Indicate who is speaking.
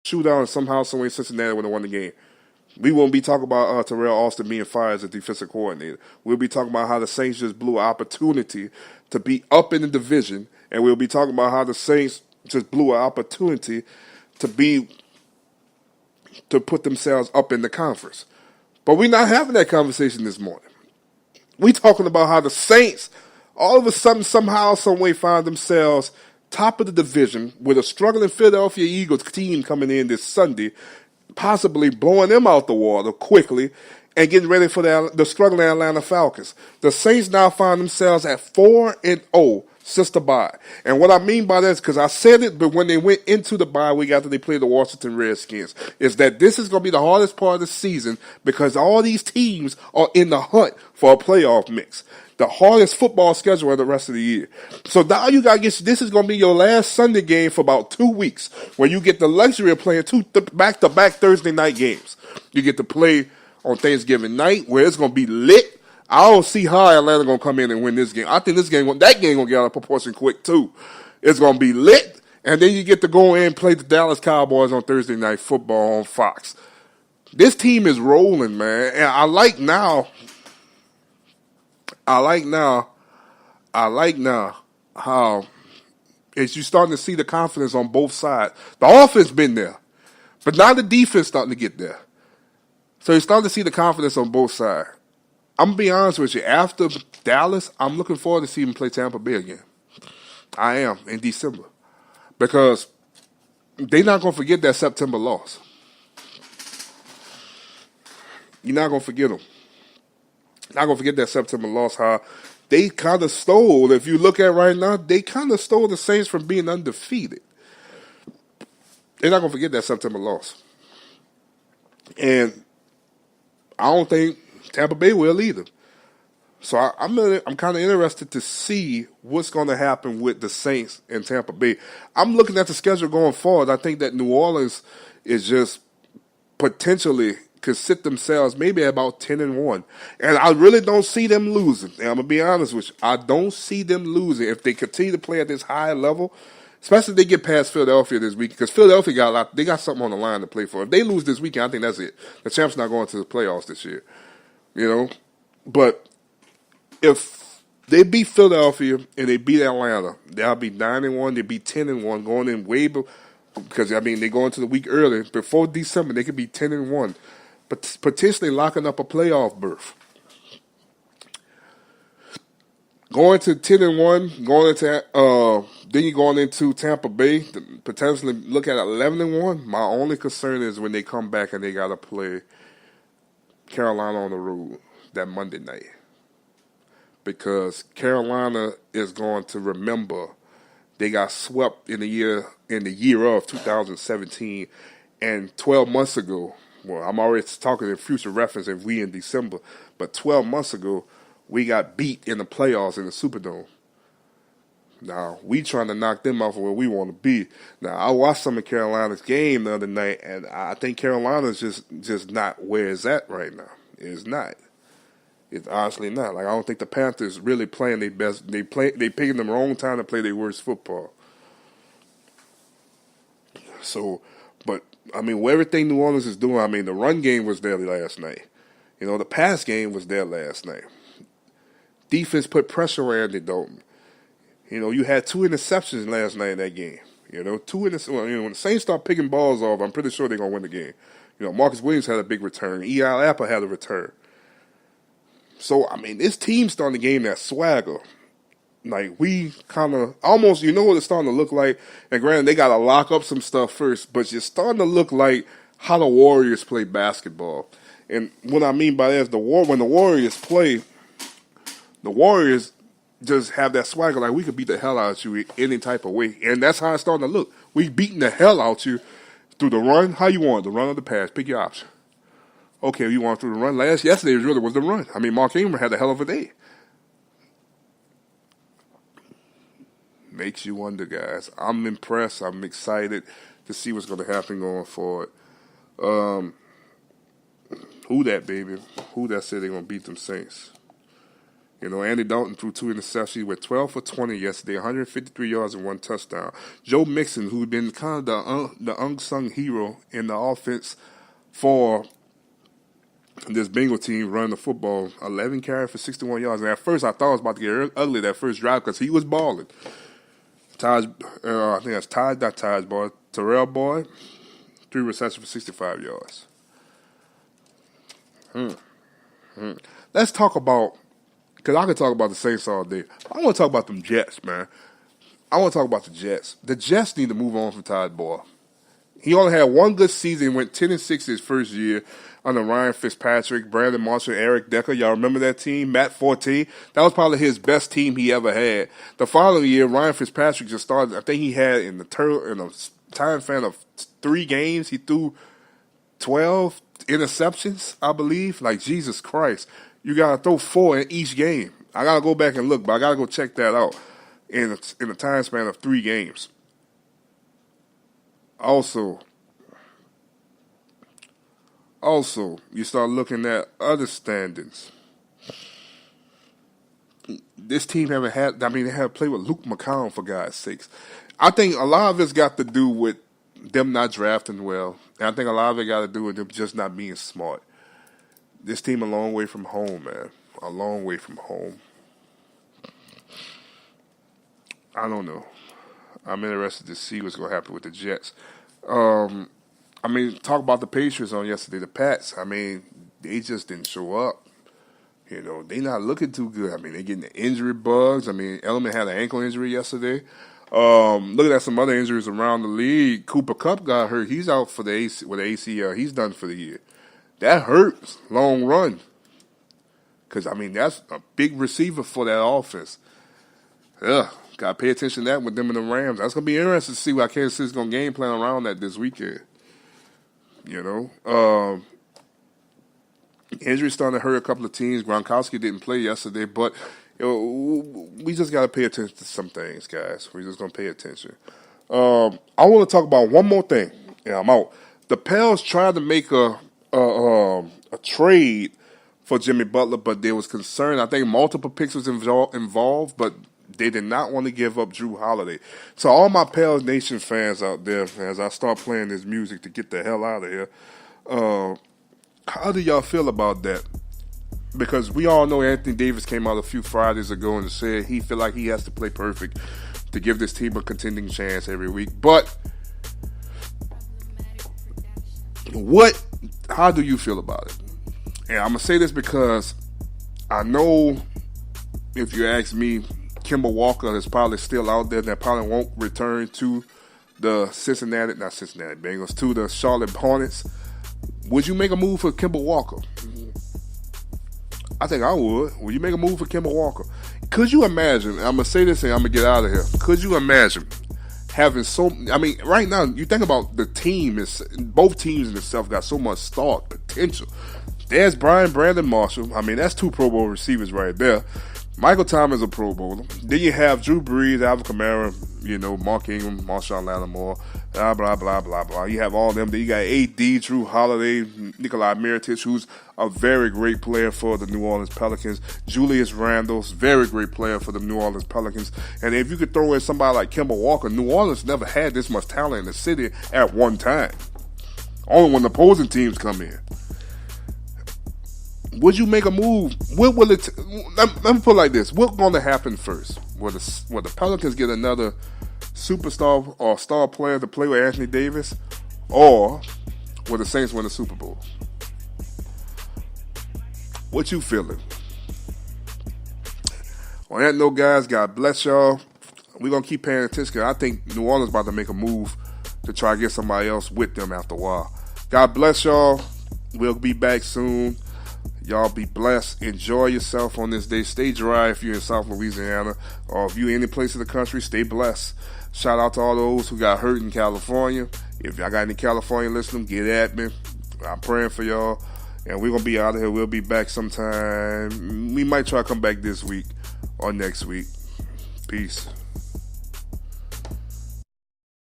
Speaker 1: shootout, and somehow, some way, Cincinnati would have won the game. We won't be talking about Terrell Austin being fired as a defensive coordinator. We'll be talking about how the Saints just blew an opportunity to be up in the division, and we'll be talking about how the Saints just blew an opportunity to be to put themselves up in the conference. But we're not having that conversation this morning. We talking about how the Saints all of a sudden, somehow, some way, find themselves top of the division with a struggling Philadelphia Eagles team coming in this Sunday, possibly blowing them out the water quickly and getting ready for the struggling Atlanta Falcons. The Saints now find themselves at 4-0 since the bye. And what I mean by that is because I said it, but when they went into the bye week after they played the Washington Redskins, is that this is going to be the hardest part of the season because all these teams are in the hunt for a playoff mix. The hardest football schedule of the rest of the year. So now you got to get, this is going to be your last Sunday game for about 2 weeks where you get the luxury of playing two back-to-back Thursday night games. You get to play on Thanksgiving night where it's going to be lit. I don't see how Atlanta going to come in and win this game. I think that game going to get out of proportion quick too. It's going to be lit, and then you get to go in and play the Dallas Cowboys on Thursday Night Football on Fox. This team is rolling, man, and I like now how as you starting to see the confidence on both sides. The offense been there, but now the defense starting to get there. So you're starting to see the confidence on both sides. I'm going to be honest with you. After Dallas, I'm looking forward to seeing them play Tampa Bay again. I am, in December. Because they're not going to forget that September loss. You're not going to forget them. Not going to forget that September loss, how they kind of stole, if you look at right now, they kind of stole the Saints from being undefeated. They're not going to forget that September loss. And I don't think Tampa Bay will either. So I'm kind of interested to see what's going to happen with the Saints and Tampa Bay. I'm looking at the schedule going forward. I think that New Orleans is just potentially could sit themselves maybe at about 10-1. And I really don't see them losing. And I'm going to be honest with you. I don't see them losing if they continue to play at this high level, especially if they get past Philadelphia this week, because Philadelphia they got something on the line to play for. If they lose this weekend, I think that's it. The champ's not going to the playoffs this year. You know? But if they beat Philadelphia and they beat Atlanta, they'll be 9-1, they'll be 10-1, going in way because they go into the week early. Before December, they could be 10-1. But potentially locking up a playoff berth. Going to 10-1, going into then you're going into Tampa Bay, potentially look at 11-1. My only concern is when they come back and they got to play Carolina on the road that Monday night, because Carolina is going to remember they got swept in the year of 2017, and 12 months ago. Well, I'm already talking in future reference if we in December, but 12 months ago, we got beat in the playoffs in the Superdome. Now, we trying to knock them off of where we want to be. Now, I watched some of Carolina's game the other night, and I think Carolina's just not where it's at right now. It's not. It's honestly not. Like, I don't think the Panthers really playing their best. They picking the wrong time to play their worst football. So, but everything New Orleans is doing, the run game was there last night. The pass game was there last night. Defense put pressure on Andy Dalton. You had 2 interceptions last night in that game. 2 interceptions. When the Saints start picking balls off, I'm pretty sure they're going to win the game. Marcus Williams had a big return. E.I. Apple had a return. So, this team's starting to gain that swagger. Like, we kind of almost, what it's starting to look like. And granted, they got to lock up some stuff first, but it's starting to look like how the Warriors play basketball. And what I mean by that is when the Warriors play, the Warriors just have that swagger. Like, we could beat the hell out of you any type of way. And that's how it's starting to look. We beating the hell out of you through the run. How you want it, the run or the pass? Pick your option. Okay, you want through the run. Yesterday really was the run. Mark Ingram had a hell of a day. Makes you wonder, guys. I'm impressed. I'm excited to see what's going to happen going forward. Who that, baby? Who that said they're going to beat them Saints? Andy Dalton threw 2 interceptions. He went 12 for 20 yesterday, 153 yards and 1 touchdown. Joe Mixon, who'd been kind of the unsung hero in the offense for this Bengal team running the football, 11 carries for 61 yards. And at first, I thought it was about to get ugly that first drive because he was balling. I think that's Terrell Boyd, 3 receptions for 65 yards. Let's talk about, because I could talk about the Saints all day. I want to talk about them Jets, man. I want to talk about the Jets. The Jets need to move on from Todd Boyle. He only had one good season, went 10-6 his first year under Ryan Fitzpatrick, Brandon Marshall, Eric Decker. Y'all remember that team? Matt Forte. That was probably his best team he ever had. The following year, Ryan Fitzpatrick just started. I think he had in a time span of 3 games, he threw 12 interceptions, I believe. Like, Jesus Christ. You got to throw 4 in each game. I got to go back and look, but I got to go check that out in a time span of 3 games. Also, you start looking at other standings. This team they had to play with Luke McCown, for God's sakes. I think a lot of it's got to do with them not drafting well. And I think a lot of it got to do with them just not being smart. This team a long way from home, man. A long way from home. I don't know. I'm interested to see what's going to happen with the Jets. Talk about the Patriots on yesterday. The Pats, they just didn't show up. They not looking too good. They getting the injury bugs. Edelman had an ankle injury yesterday. Looking at some other injuries around the league, Cooper Kupp got hurt. He's out for with the ACL. He's done for the year. That hurts long run. Because, that's a big receiver for that offense. Got to pay attention to that with them and the Rams. That's going to be interesting to see how Kansas City's going to game plan around that this weekend. Injuries starting to hurt a couple of teams. Gronkowski didn't play yesterday, but we just got to pay attention to some things, guys. We're just going to pay attention. I want to talk about one more thing. Yeah, I'm out. The Pels tried to make a trade for Jimmy Butler, but there was concern. I think multiple picks was involved, but they did not want to give up Drew Holiday. So all my Pels Nation fans out there, as I start playing this music to get the hell out of here, how do y'all feel about that? Because we all know Anthony Davis came out a few Fridays ago and said he feel like he has to play perfect to give this team a contending chance every week. But how do you feel about it? And I'm going to say this because I know if you ask me, Kemba Walker is probably still out there that probably won't return to the Bengals, to the Charlotte Hornets. Would you make a move for Kemba Walker? I think I would. Would you make a move for Kemba Walker? Could you imagine, I'm going to say this and I'm going to get out of here. Could you imagine having right now, you think about the team, both teams in itself got so much star potential. There's Brandon Marshall. That's 2 Pro Bowl receivers right there. Michael Thomas is a Pro Bowler. Then you have Drew Brees, Alvin Kamara, Mark Ingram, Marshawn Lattimore, blah, blah, blah, blah, blah. You have all them. Then you got AD, Drew Holiday, Nikolai Mirotic, who's a very great player for the New Orleans Pelicans. Julius Randle's very great player for the New Orleans Pelicans. And if you could throw in somebody like Kemba Walker, New Orleans never had this much talent in the city at one time. Only when the opposing teams come in. Would you make a move? What will it? Let me put it like this: what's going to happen first? Will the Pelicans get another superstar or star player to play with Anthony Davis, or will the Saints win the Super Bowl? What you feeling? On that note, guys, God bless y'all. We're gonna keep paying attention because I think New Orleans about to make a move to try to get somebody else with them after a while. God bless y'all. We'll be back soon. Y'all be blessed. Enjoy yourself on this day. Stay dry if you're in South Louisiana, or if you're in any place in the country, stay blessed. Shout out to all those who got hurt in California. If y'all got any California listening, get at me. I'm praying for y'all. And we're going to be out of here. We'll be back sometime. We might try to come back this week or next week. Peace.